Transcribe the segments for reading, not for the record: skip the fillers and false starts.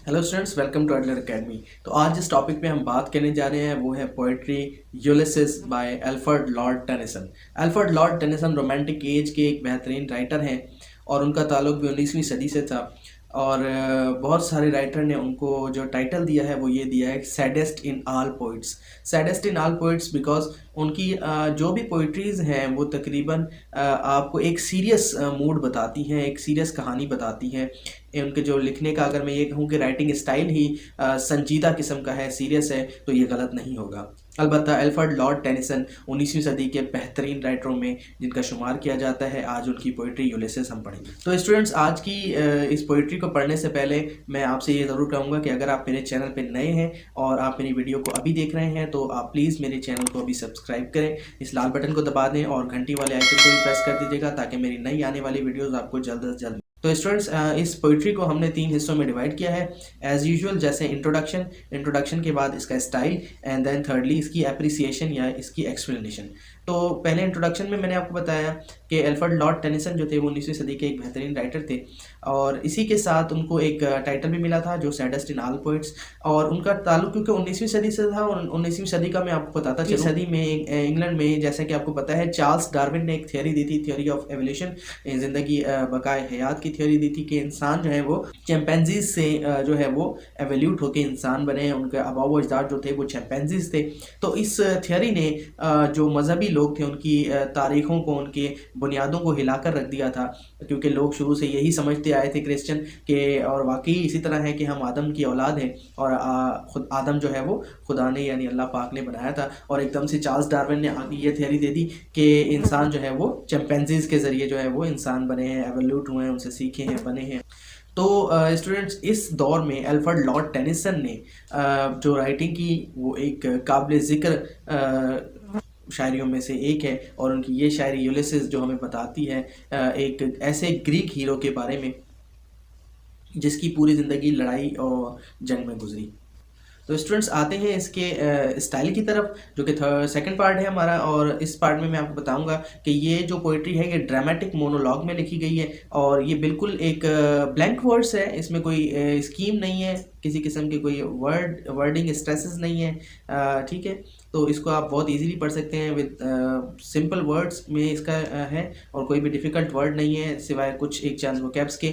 Hello students, welcome to Adler academy. तो आज जिस टॉपिक पे हम बात करने जा रहे हैं वो है poetry Ulysses by Alfred Lord Tennyson. Alfred Lord Tennyson romantic age के एक बेहतरीन राइटर हैं और उनका ताल्लुक भी 19वीं सदी से था। और बहुत सारे राइटर ने उनको जो टाइटल दिया है वो ये दिया है saddest in all poets. Saddest in all poets because उनकी जो भी पोइट्रीज़ हैं वो तकरीबन आपको एक सीरियस मूड बताती हैं, एक सीरियस कहानी बताती हैं। उनके जो लिखने का, अगर मैं ये कहूँ कि राइटिंग स्टाइल ही संजीदा किस्म का है, सीरियस है, तो ये गलत नहीं होगा। अलबत्ता अल्फ्रेड लॉर्ड टेनिसन 19वीं सदी के बेहतरीन राइटरों में जिनका शुमार किया जाता है। आज उनकी पोइट्री यूलिसिस हम पढ़ेंगे। तो स्टूडेंट्स, आज की इस पोइट्री को पढ़ने से पहले मैं आपसे ये ज़रूर कहूँगा कि अगर आप मेरे चैनल पर नए हैं और आप मेरी वीडियो को अभी देख रहे हैं तो आप प्लीज़ मेरे चैनल को अभी सब्सक्राइब करें, इस लाल बटन को दबा दें और घंटी वाले आइकन को भी प्रेस कर दीजिएगा ताकि मेरी नई आने वाली वीडियोज़ आपको जल्द से जल्द। तो स्टूडेंट्स, इस पोइट्री को हमने 3 हिस्सों में डिवाइड किया है एज़ यूजुअल। जैसे इंट्रोडक्शन के बाद इसका स्टाइल एंड देन थर्डली इसकी एप्रिसिएशन या इसकी एक्सप्लेनेशन। तो पहले इंट्रोडक्शन में मैंने आपको बताया कि अल्फ्रेड लॉर्ड टेनिसन जो थे वो 19वीं सदी के एक बेहतरीन राइटर थे और इसी के साथ उनको एक टाइटल भी मिला था जो सैडेस्ट इन ऑल पोइट्स। और उनका ताल्लुक क्योंकि 19वीं सदी से था और 19वीं सदी का मैं आपको बताता चलूं, सदी में इंग्लैंड में, जैसा कि आपको पता है, चार्ल्स डार्विन ने एक थ्योरी दी थी, थ्योरी ऑफ एवोल्यूशन, ज़िंदगी बकाए हयात की थ्योरी दी थी कि इंसान जो है वो चैंपेंजीज से जो है वो एवोल्यूट होकर इंसान बने हैं। उनके आबाओ व अजदाद जो थे वो चैंपेंजीज थे। तो इस थ्योरी ने जो मजहबी लोग थे उनकी तारीखों को, उनके बुनियादों को हिलाकर रख दिया था, क्योंकि लोग शुरू से यही समझते आए थे क्रिश्चियन के, और वाकई इसी तरह है कि हम आदम की औलाद हैं और खुद आदम जो है वो खुदा ने यानी अल्लाह पाक ने बनाया था। और एकदम से चार्ल्स डार्विन ने आगे ये थ्योरी दे दी कि इंसान जो है वो चैंपेंजीज के ज़रिए जो है वो इंसान बने हैं, एवोल्यूट हुए हैं, उनसे सीखे हैं, बने हैं। तो स्टूडेंट्स, इस दौर में अल्फ्रेड लॉर्ड टेनिसन ने जो राइटिंग की वो एक काबिल ज़िक्र शायरियों में से एक है और उनकी ये शायरी यूलिसिस जो हमें बताती है एक ऐसे ग्रीक हीरो के बारे में जिसकी पूरी ज़िंदगी लड़ाई और जंग में गुजरी। तो स्टूडेंट्स, आते हैं इसके स्टाइल की तरफ, जो कि सेकंड पार्ट है हमारा। और इस पार्ट में मैं आपको बताऊंगा कि ये जो पोइट्री है ये ड्रामेटिक मोनोलॉग में लिखी गई है और ये बिल्कुल एक ब्लैंक वर्ड्स है, इसमें कोई स्कीम नहीं है, किसी किस्म की कोई वर्डिंग स्ट्रेसेस नहीं है, ठीक है। तो इसको आप बहुत इजीली पढ़ सकते हैं, विद सिंपल वर्ड्स में इसका है और कोई भी डिफ़िकल्ट वर्ड नहीं है सिवाय कुछ एक चांस वोकैब्स के।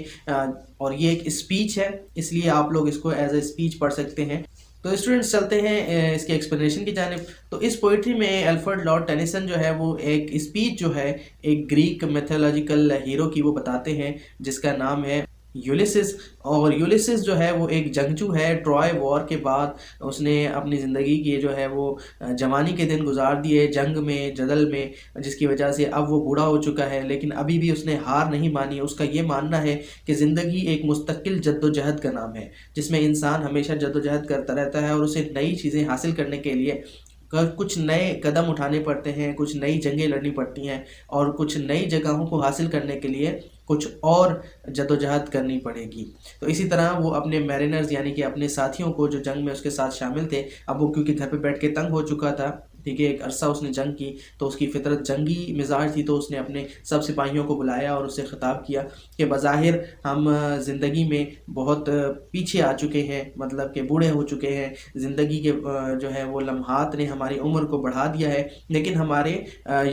और ये एक स्पीच है, इसलिए आप लोग इसको एज ए स्पीच पढ़ सकते हैं। तो स्टूडेंट्स, चलते हैं इसके एक्सप्लेनेशन की जानिब। तो इस पोइट्री में अल्फ्रेड लॉर्ड टेनिसन जो है वो एक स्पीच जो है एक ग्रीक मैथोलॉजिकल हीरो की वो बताते हैं जिसका नाम है यूलिसिस। और यूलिसिस जो है वो एक जंगजू है। ट्रॉय वॉर के बाद उसने अपनी ज़िंदगी की जो है वो जवानी के दिन गुजार दिए जंग में, जदल में, जिसकी वजह से अब वो बूढ़ा हो चुका है, लेकिन अभी भी उसने हार नहीं मानी। उसका ये मानना है कि ज़िंदगी एक मुस्तकिल जद्दोजहद का नाम है जिसमें इंसान हमेशा जद्दोजहद करता रहता है और उसे नई चीज़ें हासिल करने के लिए कुछ नए कदम उठाने पड़ते हैं, कुछ नई जंगें लड़नी पड़ती हैं और कुछ नई जगहों को हासिल करने के लिए कुछ और जद्दोजहद करनी पड़ेगी। तो इसी तरह वो अपने मैरिनर्स यानी कि अपने साथियों को जो जंग में उसके साथ शामिल थे, अब वो क्योंकि घर पे बैठ के तंग हो चुका था, ठीक है, एक अरसा उसने जंग की तो उसकी फितरत जंगी मिजाज थी, तो उसने अपने सब सिपाहियों को बुलाया और उससे ख़िताब किया कि बज़ाहिर हम ज़िंदगी में बहुत पीछे आ चुके हैं, मतलब कि बूढ़े हो चुके हैं, ज़िंदगी के जो है वो लम्हात ने हमारी उम्र को बढ़ा दिया है, लेकिन हमारे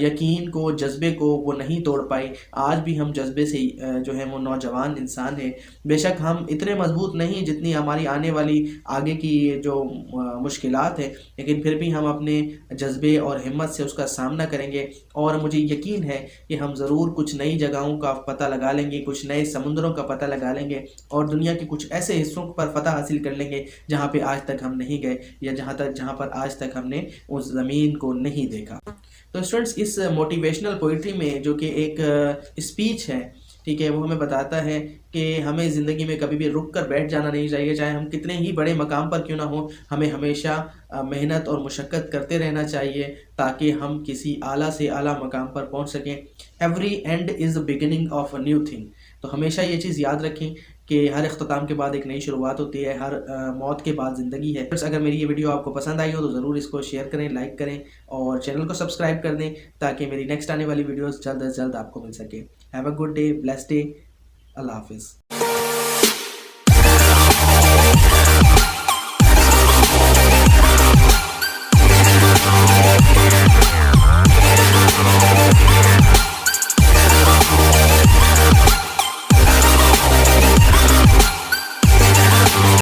यकीन को, जज्बे को वो नहीं तोड़ पाए। आज भी हम जज्बे से जो है वो नौजवान इंसान है। बेशक हम इतने मजबूत नहीं जितनी हमारी आने वाली आगे की जो मुश्किलात है, लेकिन फिर भी हम अपने जज्बे और हिम्मत से उसका सामना करेंगे और मुझे यकीन है कि हम ज़रूर कुछ नई जगहों का पता लगा लेंगे, कुछ नए समुद्रों का पता लगा लेंगे और दुनिया के कुछ ऐसे हिस्सों पर फतह हासिल कर लेंगे जहाँ पे आज तक हम नहीं गए या जहाँ पर आज तक हमने उस ज़मीन को नहीं देखा। तो स्टूडेंट्स, इस मोटिवेशनल पोइट्री में जो कि एक स्पीच है, ठीक है, वो हमें बताता है कि हमें ज़िंदगी में कभी भी रुक कर बैठ जाना नहीं चाहिए, चाहे हम कितने ही बड़े मकाम पर क्यों ना हो, हमें हमेशा मेहनत और मुशक्क़त करते रहना चाहिए ताकि हम किसी आला से आला मकाम पर पहुंच सकें। Every and is the beginning of a new thing. तो हमेशा ये चीज़ याद रखें कि हर इख्तिताम के बाद एक नई शुरुआत होती है, हर मौत के बाद ज़िंदगी है। बस अगर मेरी ये वीडियो आपको पसंद आई हो तो ज़रूर इसको शेयर करें, लाइक करें और चैनल को सब्सक्राइब कर दें ताकि मेरी नेक्स्ट आने वाली वीडियोस जल्द से जल्द आपको मिल सके। Have a good day, blessed day, Allah हाफिज़।